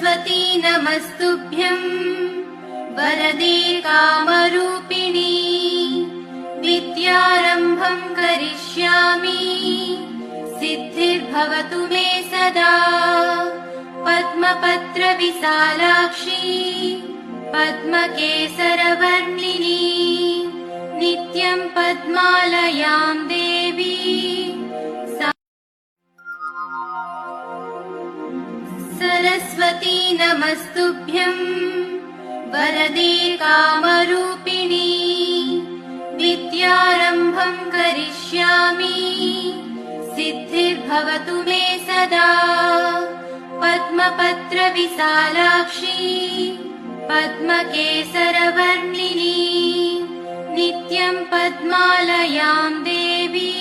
सरस्वती नमस्तुभ्यं वरदे कामरूपिणी विद्यारम्भं करिष्यामि सिद्धिर्भवतु मे सदा पद्मपत्र विशालाक्षी पद्मकेसरवर्णिनी नित्यं पद्मालयां देवी सरस्वती नमस्तुभ्यं वरदे कामरूपिणी विद्यारम्भं करिष्यामि सिद्धिर्भवतु मे सदा पद्मपत्र विशालाक्षी पद्मकेसरवर्णिनी नित्यं पद्मालयां देवी